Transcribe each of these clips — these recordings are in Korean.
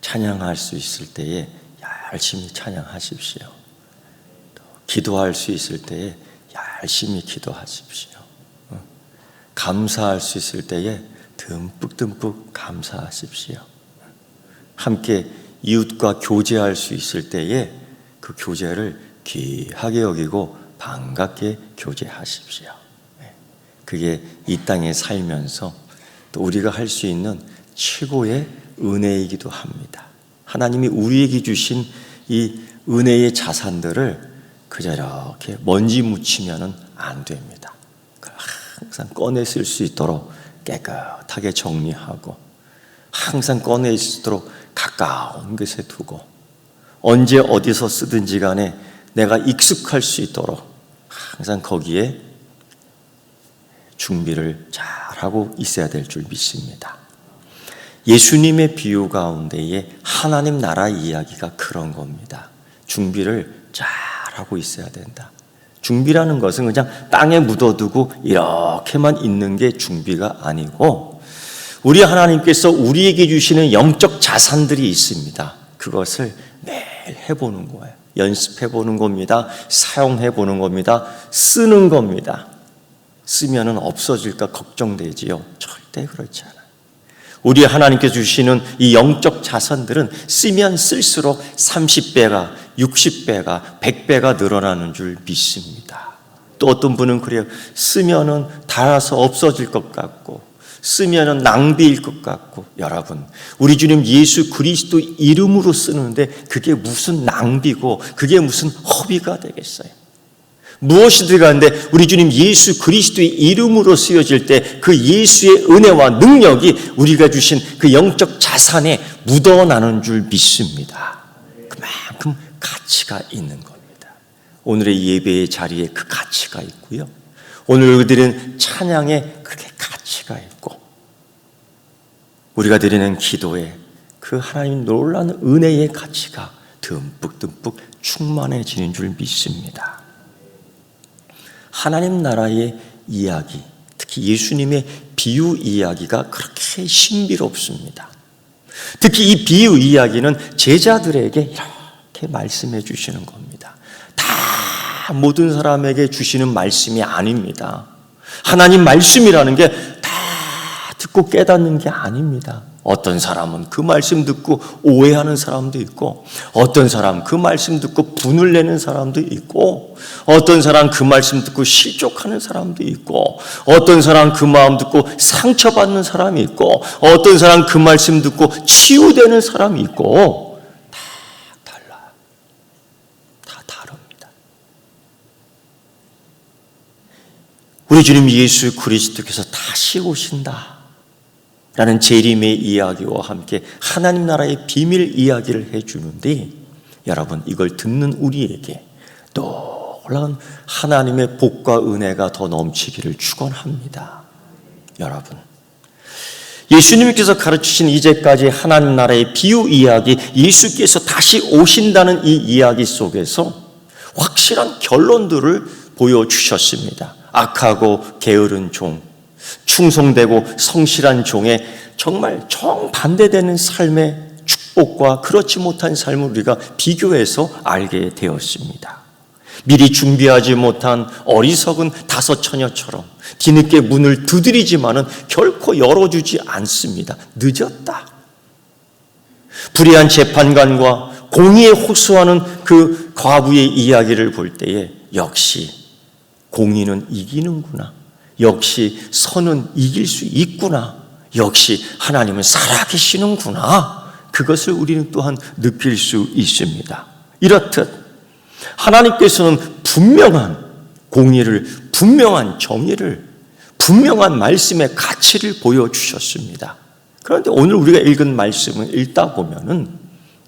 찬양할 수 있을 때에 열심히 찬양하십시오. 또 기도할 수 있을 때에 열심히 기도하십시오. 감사할 수 있을 때에 듬뿍듬뿍 감사하십시오. 함께 이웃과 교제할 수 있을 때에 그 교제를 귀하게 여기고 반갑게 교제하십시오. 그게 이 땅에 살면서 또 우리가 할 수 있는 최고의 은혜이기도 합니다. 하나님이 우리에게 주신 이 은혜의 자산들을 그저 이렇게 먼지 묻히면 안 됩니다. 항상 꺼내 쓸 수 있도록 깨끗하게 정리하고 항상 꺼내 쓸 수 있도록 가까운 곳에 두고 언제 어디서 쓰든지 간에 내가 익숙할 수 있도록 항상 거기에 준비를 잘하고 있어야 될 줄 믿습니다. 예수님의 비유 가운데에 하나님 나라 이야기가 그런 겁니다. 준비를 잘하고 있어야 된다. 준비라는 것은 그냥 땅에 묻어두고 이렇게만 있는 게 준비가 아니고 우리 하나님께서 우리에게 주시는 영적 자산들이 있습니다. 그것을 매일 해보는 거예요. 연습해보는 겁니다. 사용해보는 겁니다. 쓰는 겁니다. 쓰면은 없어질까 걱정되지요. 절대 그렇지 않아요. 우리 하나님께서 주시는 이 영적 자산들은 쓰면 쓸수록 30배가, 60배가, 100배가 늘어나는 줄 믿습니다. 또 어떤 분은 그래요. 쓰면은 닳아서 없어질 것 같고 쓰면은 낭비일 것 같고 여러분 우리 주님 예수 그리스도 이름으로 쓰는데 그게 무슨 낭비고 그게 무슨 허비가 되겠어요. 무엇이든 간데 우리 주님 예수 그리스도의 이름으로 쓰여질 때 그 예수의 은혜와 능력이 우리가 주신 그 영적 자산에 묻어나는 줄 믿습니다. 그만큼 가치가 있는 겁니다. 오늘의 예배의 자리에 그 가치가 있고요. 오늘 드리는 찬양에 그게 가치가 있고 우리가 드리는 기도에 그 하나님 놀라운 은혜의 가치가 듬뿍듬뿍 충만해지는 줄 믿습니다. 하나님 나라의 이야기, 특히 예수님의 비유 이야기가 그렇게 신비롭습니다. 특히 이 비유 이야기는 제자들에게 이렇게 말씀해 주시는 겁니다. 다 모든 사람에게 주시는 말씀이 아닙니다. 하나님 말씀이라는 게 다 듣고 깨닫는 게 아닙니다. 어떤 사람은 그 말씀 듣고 오해하는 사람도 있고 어떤 사람 그 말씀 듣고 분을 내는 사람도 있고 어떤 사람 그 말씀 듣고 실족하는 사람도 있고 어떤 사람 그 마음 듣고 상처받는 사람이 있고 어떤 사람 그 말씀 듣고 치유되는 사람이 있고 다 달라요. 다 다릅니다. 우리 주님 예수 그리스도께서 다시 오신다 라는 재림의 이야기와 함께 하나님 나라의 비밀 이야기를 해주는데 여러분 이걸 듣는 우리에게 놀라운 하나님의 복과 은혜가 더 넘치기를 축원합니다. 여러분 예수님께서 가르치신 이제까지 하나님 나라의 비유 이야기 예수께서 다시 오신다는 이 이야기 속에서 확실한 결론들을 보여주셨습니다. 악하고 게으른 종 충성되고 성실한 종의 정말 정반대되는 삶의 축복과 그렇지 못한 삶을 우리가 비교해서 알게 되었습니다. 미리 준비하지 못한 어리석은 다섯 처녀처럼 뒤늦게 문을 두드리지만은 결코 열어주지 않습니다. 늦었다. 불의한 재판관과 공의에 호소하는 그 과부의 이야기를 볼 때에 역시 공의는 이기는구나. 역시 선은 이길 수 있구나. 역시 하나님은 살아계시는구나. 그것을 우리는 또한 느낄 수 있습니다. 이렇듯 하나님께서는 분명한 공의를, 분명한 정의를, 분명한 말씀의 가치를 보여주셨습니다. 그런데 오늘 우리가 읽은 말씀을 읽다 보면은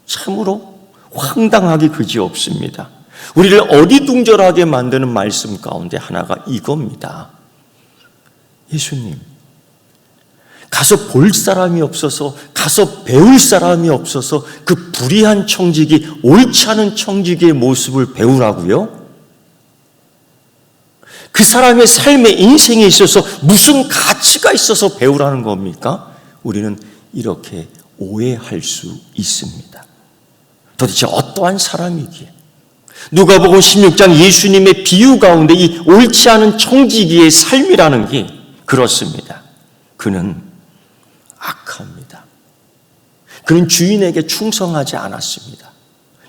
참으로 황당하기 그지없습니다. 우리를 어리둥절하게 만드는 말씀 가운데 하나가 이겁니다. 예수님, 가서 볼 사람이 없어서, 가서 배울 사람이 없어서 그 불의한 청지기, 옳지 않은 청지기의 모습을 배우라고요? 그 사람의 삶의 인생에 있어서 무슨 가치가 있어서 배우라는 겁니까? 우리는 이렇게 오해할 수 있습니다. 도대체 어떠한 사람이기에? 누가복음 16장 예수님의 비유 가운데 이 옳지 않은 청지기의 삶이라는 게 그렇습니다. 그는 악합니다. 그는 주인에게 충성하지 않았습니다.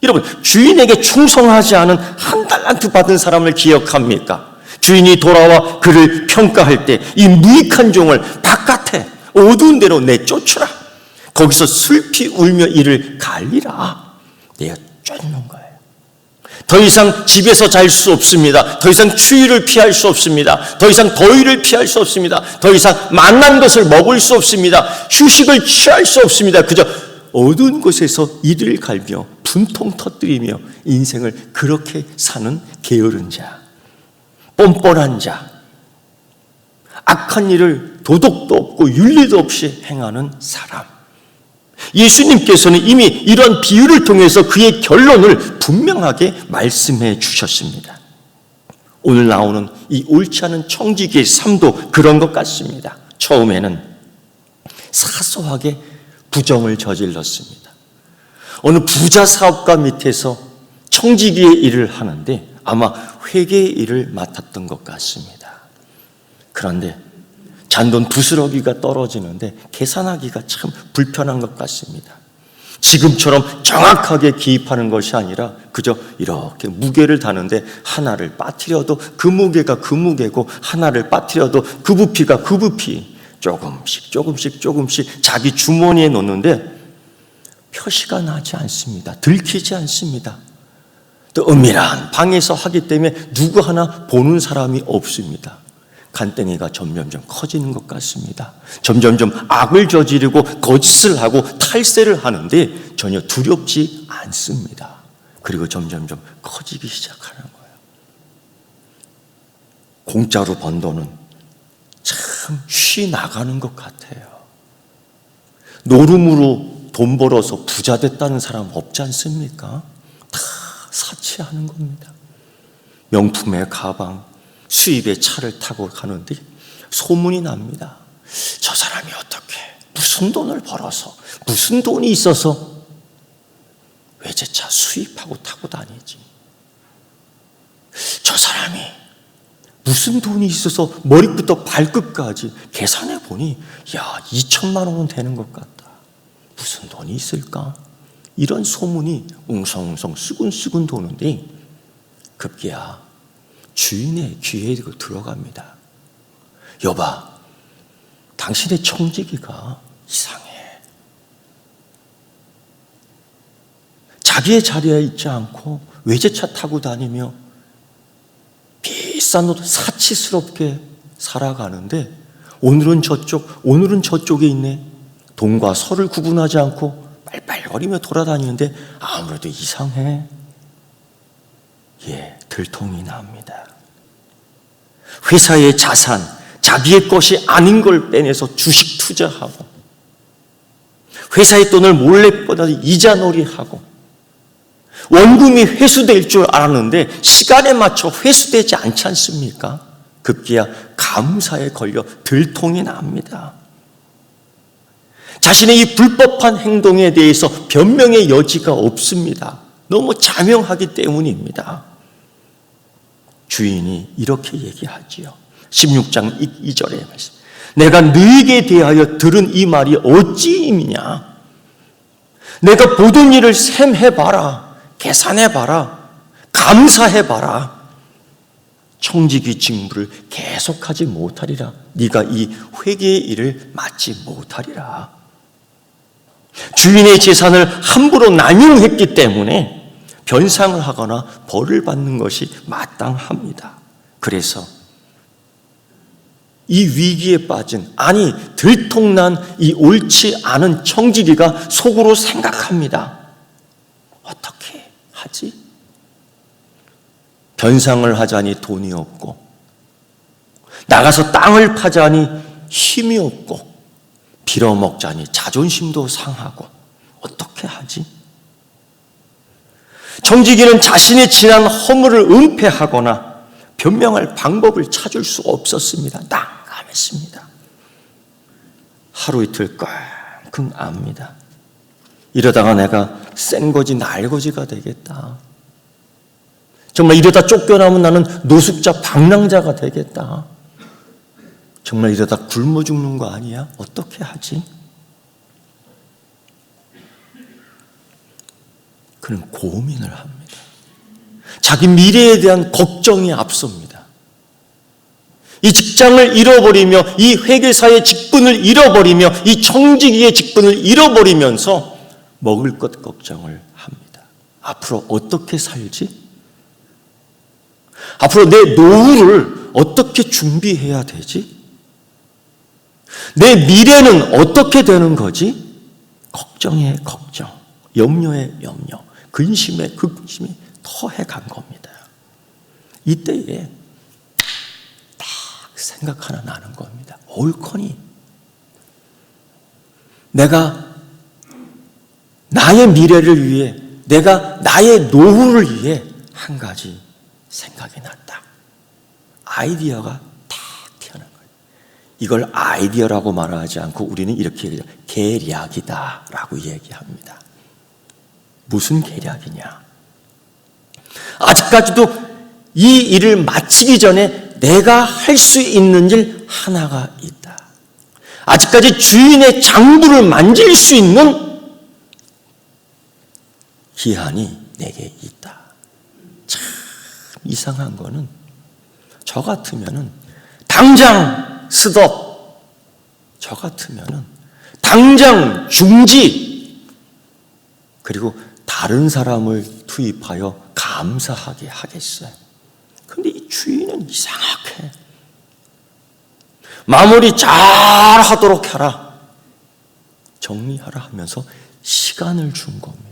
여러분, 주인에게 충성하지 않은 한 달란트 받은 사람을 기억합니까? 주인이 돌아와 그를 평가할 때 이 무익한 종을 바깥에 어두운 데로 내쫓으라. 거기서 슬피 울며 이를 갈리라. 내가 쫓는 거예요. 더 이상 집에서 잘 수 없습니다. 더 이상 추위를 피할 수 없습니다. 더 이상 더위를 피할 수 없습니다. 더 이상 맛난 것을 먹을 수 없습니다. 휴식을 취할 수 없습니다. 그저 어두운 곳에서 이를 갈며 분통 터뜨리며 인생을 그렇게 사는 게으른 자, 뻔뻔한 자, 악한 일을 도덕도 없고 윤리도 없이 행하는 사람. 예수님께서는 이미 이런 비유를 통해서 그의 결론을 분명하게 말씀해 주셨습니다. 오늘 나오는 이 옳지 않은 청지기의 삶도 그런 것 같습니다. 처음에는 사소하게 부정을 저질렀습니다. 어느 부자 사업가 밑에서 청지기의 일을 하는데 아마 회계의 일을 맡았던 것 같습니다. 그런데 잔돈 부스러기가 떨어지는데 계산하기가 참 불편한 것 같습니다. 지금처럼 정확하게 기입하는 것이 아니라 그저 이렇게 무게를 다는데 하나를 빠뜨려도 그 무게가 그 무게고 하나를 빠뜨려도 그 부피가 그 부피, 조금씩 자기 주머니에 넣는데 표시가 나지 않습니다. 들키지 않습니다. 또 은밀한 방에서 하기 때문에 누구 하나 보는 사람이 없습니다. 간땡이가 점점점 커지는 것 같습니다. 점점점 악을 저지르고 거짓을 하고 탈세를 하는데 전혀 두렵지 않습니다. 그리고 점점점 커지기 시작하는 거예요. 공짜로 번 돈은 참 쉬 나가는 것 같아요. 노름으로 돈 벌어서 부자 됐다는 사람 없지 않습니까? 다 사치하는 겁니다. 명품의 가방, 수입의 차를 타고 가는데 소문이 납니다. 저 사람이 어떻게 무슨 돈을 벌어서 무슨 돈이 있어서 외제차 수입하고 타고 다니지. 저 사람이 무슨 돈이 있어서 머리부터 발끝까지 계산해 보니 2천만 원은 되는 것 같다. 무슨 돈이 있을까? 이런 소문이 웅성웅성 수근수근 도는데 급기야 주인의 귀에 들어갑니다. 여봐, 당신의 청지기가 이상해. 자기의 자리에 있지 않고 외제차 타고 다니며 비싼 옷 사치스럽게 살아가는데 오늘은 저쪽, 오늘은 저쪽에 있네. 돈과 설을 구분하지 않고 빨빨거리며 돌아다니는데 아무래도 이상해. 들통이 납니다. 회사의 자산, 자기의 것이 아닌 걸 빼내서 주식 투자하고 회사의 돈을 몰래 뻗어서 이자놀이하고 원금이 회수될 줄 알았는데 시간에 맞춰 회수되지 않지 않습니까? 급기야 감사에 걸려 들통이 납니다. 자신의 이 불법한 행동에 대해서 변명의 여지가 없습니다. 너무 자명하기 때문입니다. 주인이 이렇게 얘기하지요. 16장 2절에 말씀. 내가 너에게 대하여 들은 이 말이 어찌임이냐? 내가 보던 일을 셈해봐라. 계산해봐라. 감사해봐라. 청지기 직무를 계속하지 못하리라. 네가 이 회개의 일을 맡지 못하리라. 주인의 재산을 함부로 남용했기 때문에 변상을 하거나 벌을 받는 것이 마땅합니다. 그래서 이 위기에 빠진, 아니 들통난 이 옳지 않은 청지기가 속으로 생각합니다. 어떻게 하지? 변상을 하자니 돈이 없고 나가서 땅을 파자니 힘이 없고 빌어먹자니 자존심도 상하고 어떻게 하지? 청지기는 자신의 지난 허물을 은폐하거나 변명할 방법을 찾을 수 없었습니다. 난감했습니다. 하루 이틀 끙끙 앓습니다. 이러다가 내가 센거지 날거지가 되겠다. 정말 이러다 쫓겨나면 나는 노숙자 방랑자가 되겠다. 정말 이러다 굶어 죽는 거 아니야? 어떻게 하지? 그는 고민을 합니다. 자기 미래에 대한 걱정이 앞섭니다. 이 직장을 잃어버리며 이 회계사의 직분을 잃어버리며 이 청지기의 직분을 잃어버리면서 먹을 것 걱정을 합니다. 앞으로 어떻게 살지? 앞으로 내 노후를 어떻게 준비해야 되지? 내 미래는 어떻게 되는 거지? 걱정에 걱정, 염려에 염려, 근심에 근심이 터해간 겁니다. 이때에 딱 생각 하나 나는 겁니다. 옳거니 내가 나의 미래를 위해, 내가 나의 노후를 위해 한 가지 생각이 났다. 아이디어가 딱 튀어나온 거예요. 이걸 아이디어라고 말하지 않고 우리는 이렇게 얘기해요. 계략이다라고 얘기합니다. 무슨 계략이냐? 아직까지도 이 일을 마치기 전에 내가 할 수 있는 일 하나가 있다. 아직까지 주인의 장부를 만질 수 있는 기한이 내게 있다. 참 이상한 거는 저 같으면은 당장 스톱, 저 같으면은 당장 중지, 그리고 다른 사람을 투입하여 감사하게 하겠어요. 근데 이 주인은 이상하게 마무리 잘 하도록 하라, 정리하라 하면서 시간을 준 겁니다.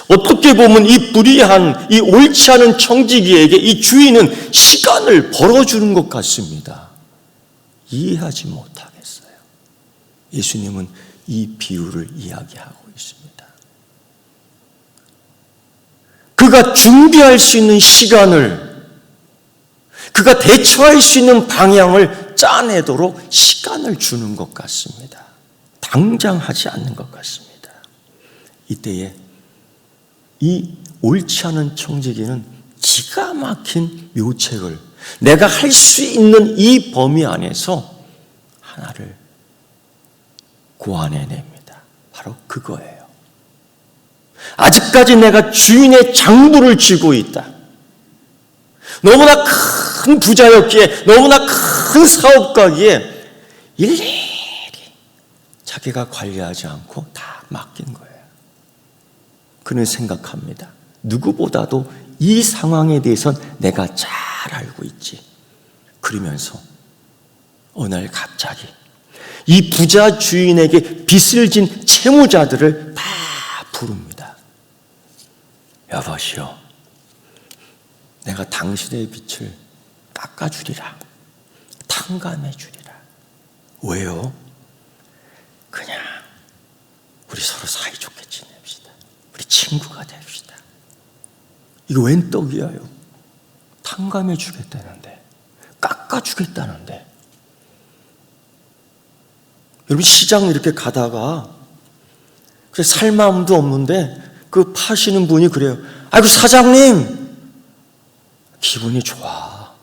어떻게 보면 이 불의한, 이 옳지 않은 청지기에게 이 주인은 시간을 벌어주는 것 같습니다. 이해하지 못하겠어요. 예수님은 이 비유를 이야기하고 있습니다. 그가 준비할 수 있는 시간을, 그가 대처할 수 있는 방향을 짜내도록 시간을 주는 것 같습니다. 당장 하지 않는 것 같습니다. 이때에 이 옳지 않은 청지기는 기가 막힌 묘책을, 내가 할 수 있는 이 범위 안에서 하나를 고안해냅니다. 바로 그거예요. 아직까지 내가 주인의 장부를 쥐고 있다. 너무나 큰 부자였기에, 너무나 큰 사업가기에 일일이 자기가 관리하지 않고 다 맡긴 거예요. 그는 생각합니다. 누구보다도 이 상황에 대해선 내가 잘 알고 있지. 그러면서 어느 날 갑자기 이 부자 주인에게 빚을 진 채무자들을 다 부릅니다. 여보시오, 내가 당신의 빚을 깎아주리라, 탕감해주리라. 왜요? 그냥 우리 서로 사이좋게 지냅시다. 우리 친구가 됩시다. 이거 웬 떡이야요? 탕감해 주겠다는데, 깎아 주겠다는데. 여러분, 시장 이렇게 가다가 살 마음도 없는데 그 파시는 분이 그래요. 아이고 사장님, 기분이 좋아.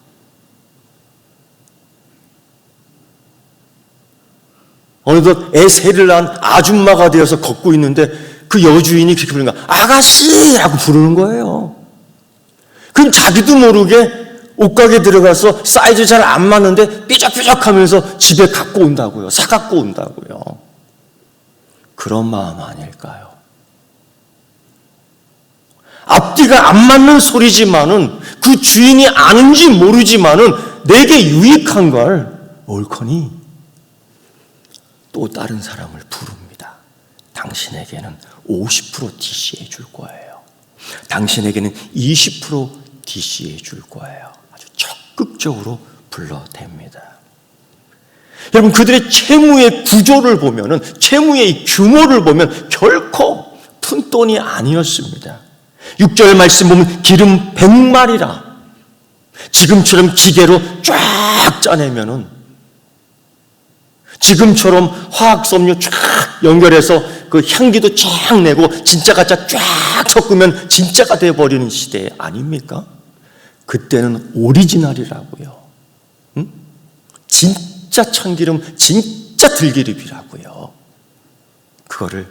어느덧 애세를 낳은 아줌마가 되어서 걷고 있는데 그 여주인이 그렇게 부르는 거야. 아가씨라고 부르는 거예요. 그럼 자기도 모르게 옷가게 들어가서 사이즈 잘 안 맞는데 삐적삐적하면서 집에 갖고 온다고요. 사갖고 온다고요. 그런 마음 아닐까요? 앞뒤가 안 맞는 소리지만은, 그 주인이 아는지 모르지만은 내게 유익한 걸 옳거니 또 다른 사람을 부릅니다. 당신에게는 50% DC해 줄 거예요. 당신에게는 20% DC해 줄 거예요. 아주 적극적으로 불러댑니다. 여러분, 그들의 채무의 구조를 보면은, 채무의 규모를 보면 결코 푼돈이 아니었습니다. 6절 말씀 보면 기름 100마리라. 지금처럼 기계로 쫙 짜내면은 지금처럼 화학섬유 쫙 연결해서 그 향기도 쫙 내고 진짜 가짜 쫙 섞으면 진짜가 돼버리는 시대 아닙니까? 그때는 오리지널이라고요. 응? 진짜 참기름, 진짜 들기름이라고요. 그거를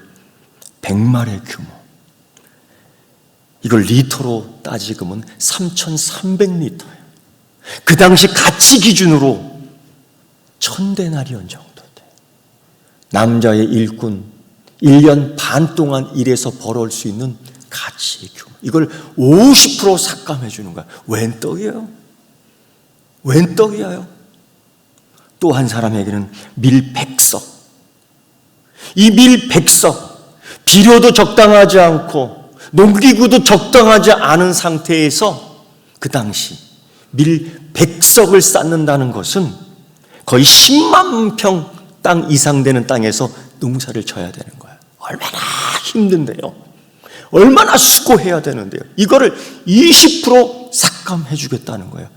100마리의 규모. 이걸 리터로 따지면 3,300리터예요. 그 당시 가치 기준으로 1000데나리온 정도 돼요. 남자의 일꾼 1년 반 동안 일해서 벌어올 수 있는 가치의 규모. 이걸 50% 삭감해 주는 거야. 웬 떡이에요? 웬 떡이에요? 또 한 사람에게는 밀백석. 이 밀백석, 비료도 적당하지 않고 농기구도 적당하지 않은 상태에서 그 당시 밀백석을 쌓는다는 것은 거의 10만 평 땅 이상 되는 땅에서 농사를 져야 되는 거예요. 얼마나 힘든데요. 얼마나 수고해야 되는데요. 이거를 20% 삭감해 주겠다는 거예요.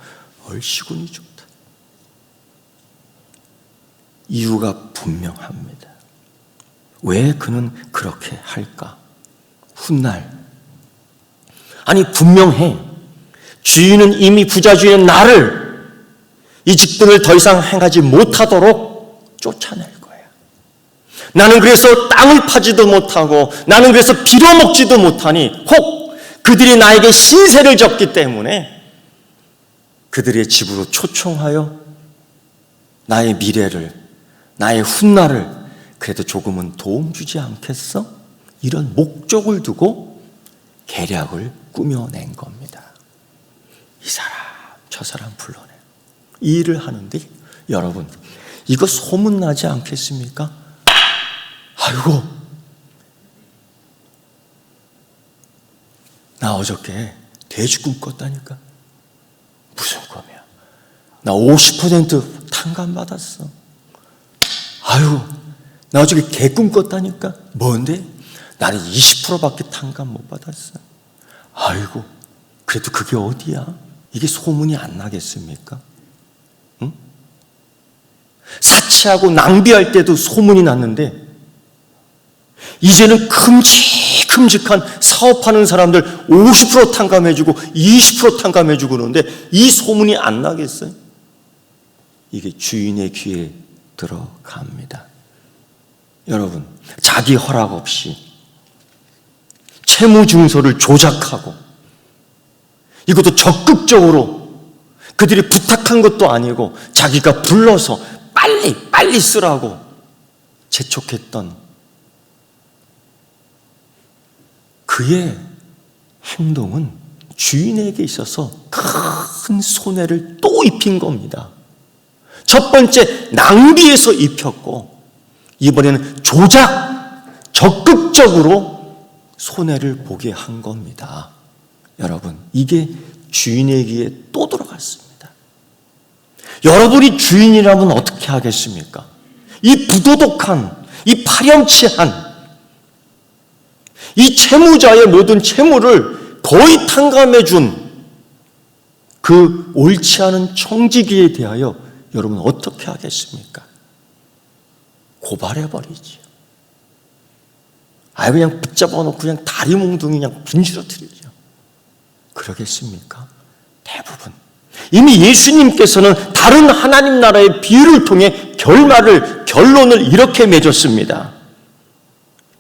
얼씨군이 좋다. 이유가 분명합니다. 왜 그는 그렇게 할까? 훗날. 아니 분명해. 주인은 이미 부자 주인은 나를 이 직분을 더 이상 행하지 못하도록 쫓아낼 거야. 나는 그래서 땅을 파지도 못하고 나는 그래서 빌어먹지도 못하니 혹 그들이 나에게 신세를 졌기 때문에 그들의 집으로 초청하여 나의 미래를 나의 훗날을 그래도 조금은 도움 주지 않겠어? 이런 목적을 두고 계략을 꾸며낸 겁니다. 이 사람 저 사람 불러내 이 일을 하는데 여러분 이거 소문나지 않겠습니까? 아이고 나 어저께 돼지 꿈 꿨다니까. 무슨 꿈이야? 나 50% 탕감 받았어. 아유 나 어저께 개 꿈 꿨다니까. 뭔데? 나는 20%밖에 탕감 못 받았어. 아이고 그래도 그게 어디야? 이게 소문이 안 나겠습니까? 응? 사치하고 낭비할 때도 소문이 났는데 이제는 큼직큼직한 사업하는 사람들 50% 탕감해주고 20% 탕감해주고 그러는데 이 소문이 안 나겠어요? 이게 주인의 귀에 들어갑니다. 여러분 자기 허락 없이 채무증서를 조작하고 이것도 적극적으로 그들이 부탁한 것도 아니고 자기가 불러서 빨리 쓰라고 재촉했던 그의 행동은 주인에게 있어서 큰 손해를 또 입힌 겁니다. 첫 번째 낭비해서 입혔고 이번에는 적극적으로 손해를 보게 한 겁니다. 여러분 이게 주인에게 또 들어갔습니다. 여러분이 주인이라면 어떻게 하겠습니까? 이 부도덕한, 이 파렴치한 이 채무자의 모든 채무를 거의 탕감해 준 그 옳지 않은 청지기에 대하여 여러분 어떻게 하겠습니까? 고발해버리지요. 그냥 붙잡아 놓고 그냥 다리 몽둥이 그냥 분지러뜨리죠. 그러겠습니까? 대부분. 이미 예수님께서는 다른 하나님 나라의 비유를 통해 결론을 이렇게 맺었습니다.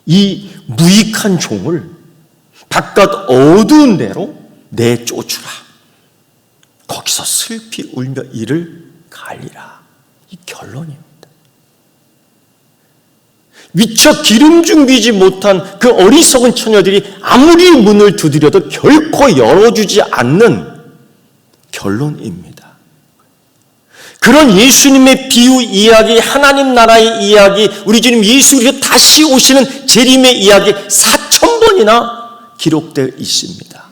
이 무익한 종을 바깥 어두운 데로 내쫓으라. 거기서 슬피 울며 이를 갈리라. 이 결론입니다. 미처 기름 준비지 못한 그 어리석은 처녀들이 아무리 문을 두드려도 결코 열어주지 않는 결론입니다. 그런 예수님의 비유 이야기, 하나님 나라의 이야기, 우리 주님 예수 그리스도 다시 오시는 재림의 이야기 4000번이나 기록되어 있습니다.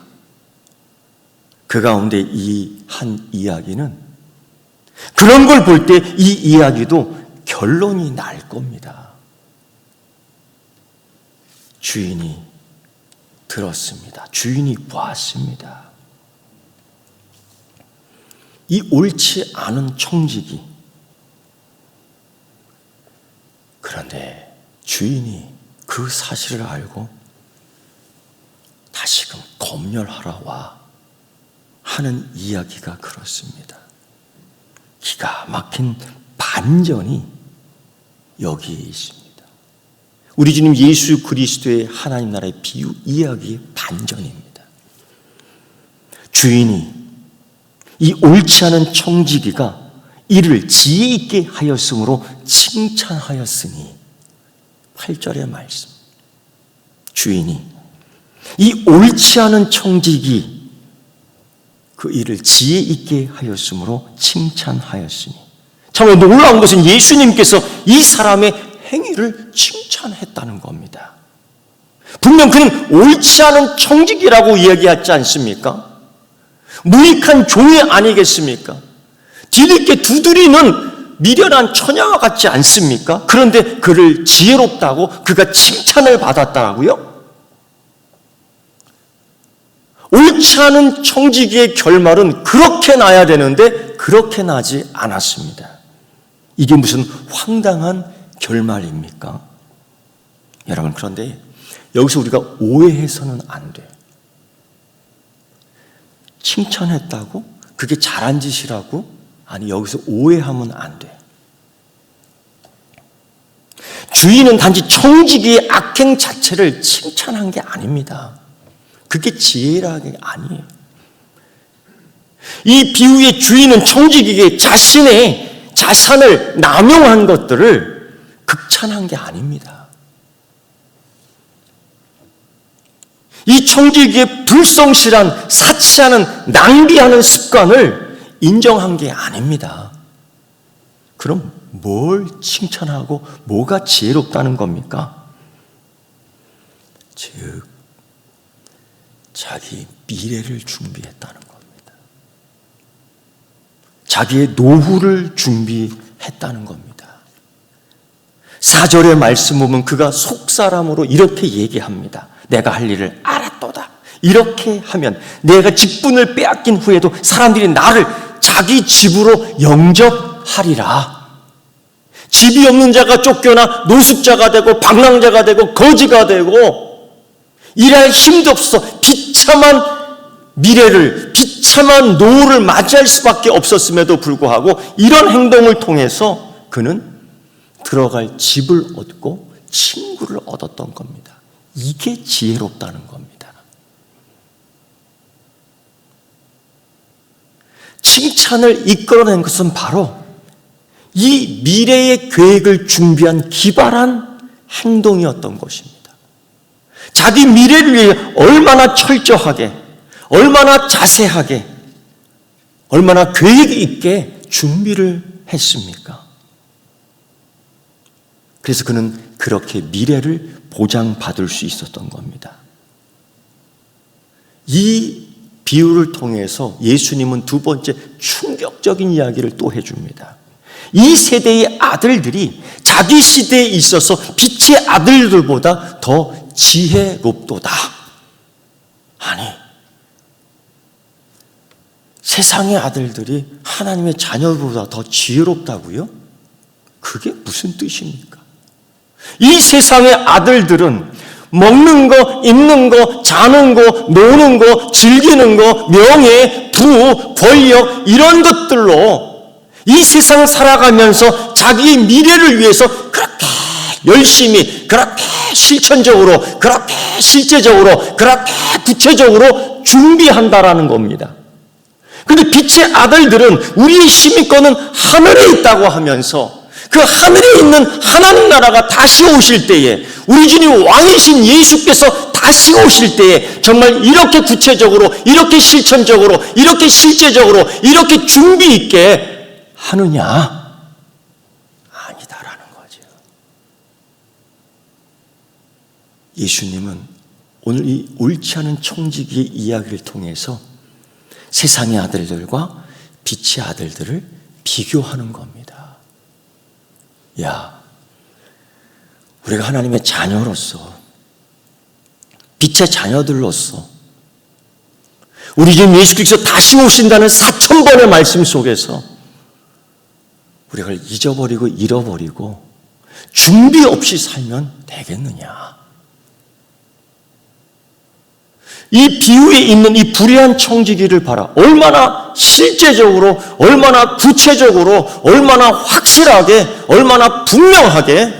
그 가운데 이 한 이야기는 그런 걸 볼 때 이 이야기도 결론이 날 겁니다. 주인이 들었습니다. 주인이 보았습니다. 이 옳지 않은 청지기, 주인이 그 사실을 알고 다시금 검열하러 와 하는 이야기가 그렇습니다. 기가 막힌 반전이 여기에 있습니다. 우리 주님 예수 그리스도의 하나님 나라의 비유 이야기의 반전입니다. 주인이 이 옳지 않은 청지기가 이를 지혜 있게 하였으므로 칭찬하였으니 8절의 말씀. 주인이 이 옳지 않은 청지기 그 일을 지혜 있게 하였으므로 칭찬하였으니, 참으로 놀라운 것은 예수님께서 이 사람의 행위를 칭찬했다는 겁니다. 분명 그는 옳지 않은 청지기라고 이야기하지 않습니까? 무익한 종이 아니겠습니까? 뒤늦게 두드리는 미련한 처녀와 같지 않습니까? 그런데 그를 지혜롭다고 그가 칭찬을 받았다고요? 옳지 않은 청지기의 결말은 그렇게 나야 되는데 그렇게 나지 않았습니다. 이게 무슨 황당한 결말입니까? 여러분, 그런데 여기서 우리가 오해해서는 안 돼요. 칭찬했다고? 그게 잘한 짓이라고? 아니, 여기서 오해하면 안 돼요. 주인은 단지 청지기의 악행 자체를 칭찬한 게 아닙니다. 그게 지혜라는 게 아니에요. 이 비유의 주인은 청지기에게 자신의 자산을 남용한 것들을 극찬한 게 아닙니다. 이 청지기의 불성실한, 사치하는, 낭비하는 습관을 인정한 게 아닙니다. 그럼 뭘 칭찬하고 뭐가 지혜롭다는 겁니까? 즉, 자기 미래를 준비했다는 겁니다. 자기의 노후를 준비했다는 겁니다. 4절의 말씀 보면 그가 속사람으로 이렇게 얘기합니다. 내가 할 일을 알았도다. 이렇게 하면 내가 직분을 빼앗긴 후에도 사람들이 나를 자기 집으로 영접하리라. 집이 없는 자가 쫓겨나 노숙자가 되고 방랑자가 되고 거지가 되고 일할 힘도 없어 비참한 미래를, 비참한 노후를 맞이할 수밖에 없었음에도 불구하고 이런 행동을 통해서 그는 들어갈 집을 얻고 친구를 얻었던 겁니다. 이게 지혜롭다는 겁니다. 칭찬을 이끌어낸 것은 바로 이 미래의 계획을 준비한 기발한 행동이었던 것입니다. 자기 미래를 위해 얼마나 철저하게, 얼마나 자세하게, 얼마나 계획 있게 준비를 했습니까? 그래서 그는 그렇게 미래를 보장받을 수 있었던 겁니다. 이 비유를 통해서 예수님은 두 번째 충격적인 이야기를 또 해줍니다. 이 세대의 아들들이 자기 시대에 있어서 빛의 아들들보다 더 지혜롭도다. 아니, 세상의 아들들이 하나님의 자녀보다 더 지혜롭다고요? 그게 무슨 뜻입니까? 이 세상의 아들들은 먹는 거, 입는 거, 자는 거, 노는 거, 즐기는 거, 명예, 부, 권력 이런 것들로 이 세상 살아가면서 자기 미래를 위해서 그렇게 열심히, 그렇게 실천적으로, 그렇게 실제적으로, 그렇게 구체적으로 준비한다라는 겁니다. 그런데 빛의 아들들은 우리의 시민권은 하늘에 있다고 하면서 그 하늘에 있는 하나님 나라가 다시 오실 때에, 우리 주님 왕이신 예수께서 다시 오실 때에 정말 이렇게 구체적으로, 이렇게 실천적으로, 이렇게 실제적으로, 이렇게 준비 있게 하느냐? 아니다라는 거죠. 예수님은 오늘 이 옳지 않은 청지기의 이야기를 통해서 세상의 아들들과 빛의 아들들을 비교하는 겁니다. 야, 우리가 하나님의 자녀로서, 빛의 자녀들로서 우리 주님 예수 그리스도 다시 오신다는 4000번의 말씀 속에서 우리가 잊어버리고 잃어버리고 준비 없이 살면 되겠느냐? 이 비유에 있는 이 불의한 청지기를 봐라. 얼마나 실제적으로, 얼마나 구체적으로, 얼마나 확실하게, 얼마나 분명하게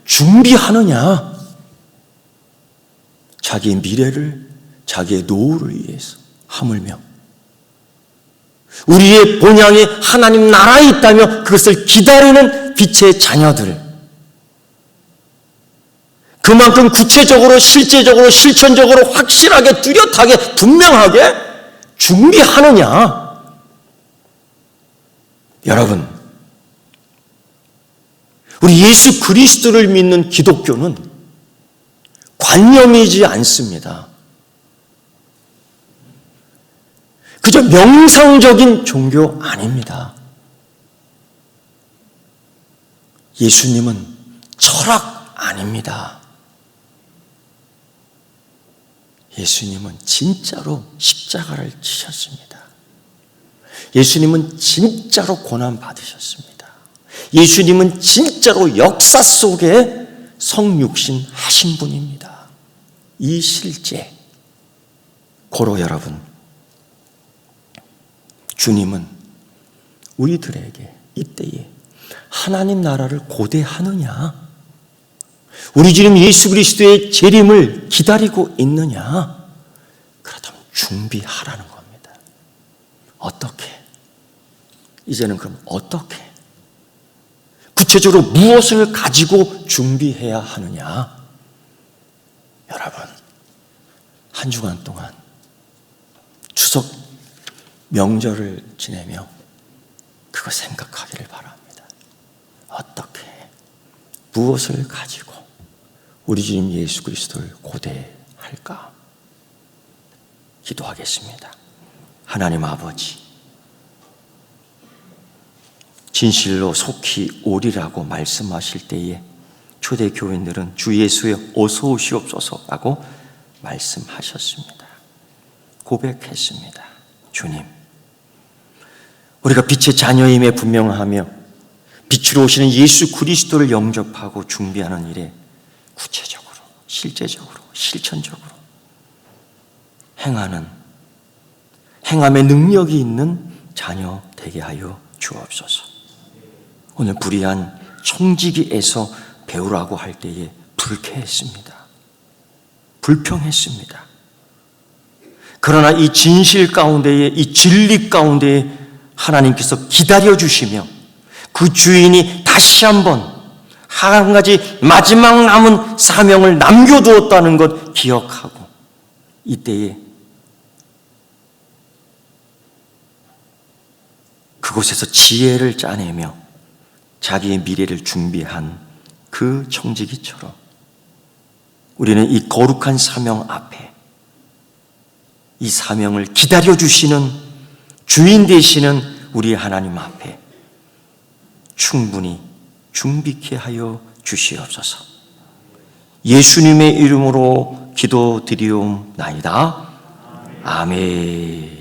준비하느냐? 자기의 미래를, 자기의 노후를 위해서 하물며 우리의 본향이 하나님 나라에 있다며 그것을 기다리는 빛의 자녀들, 그만큼 구체적으로, 실제적으로, 실천적으로 확실하게, 뚜렷하게, 분명하게 준비하느냐? 여러분, 우리 예수 그리스도를 믿는 기독교는 관념이지 않습니다. 그저 명상적인 종교 아닙니다. 예수님은 철학 아닙니다. 예수님은 진짜로 십자가를 지셨습니다. 예수님은 진짜로 고난 받으셨습니다. 예수님은 진짜로 역사 속에 성육신 하신 분입니다. 이 실제, 고로 여러분, 주님은 우리들에게 이때에 하나님 나라를 고대하느냐? 우리 주님 예수 그리스도의 재림을 기다리고 있느냐? 그렇다면 준비하라는 겁니다. 어떻게? 이제는 그럼 어떻게? 구체적으로 무엇을 가지고 준비해야 하느냐? 여러분, 한 주간 동안 추석 명절을 지내며 그거 생각하기를 바랍니다. 어떻게, 무엇을 가지고 우리 주님 예수 그리스도를 고대할까? 기도하겠습니다. 하나님 아버지, 진실로 속히 오리라고 말씀하실 때에 초대 교인들은 주 예수의 어서 오시옵소서라고 말씀하셨습니다. 고백했습니다. 주님, 우리가 빛의 자녀임에 분명하며 빛으로 오시는 예수 그리스도를 영접하고 준비하는 일에 구체적으로, 실제적으로, 실천적으로 행함의 능력이 있는 자녀 되게 하여 주옵소서. 오늘 불의한 청지기에서 배우라고 할 때에 불쾌했습니다. 불평했습니다. 그러나 이 진실 가운데에, 이 진리 가운데에 하나님께서 기다려주시며 그 주인이 다시 한번 한 가지 마지막 남은 사명을 남겨두었다는 것 기억하고 이때에 그곳에서 지혜를 짜내며 자기의 미래를 준비한 그 청지기처럼 우리는 이 거룩한 사명 앞에 이 사명을 기다려주시는 주인 되시는 우리 하나님 앞에 충분히 준비케 하여 주시옵소서. 예수님의 이름으로 기도드리옵나이다. 아멘.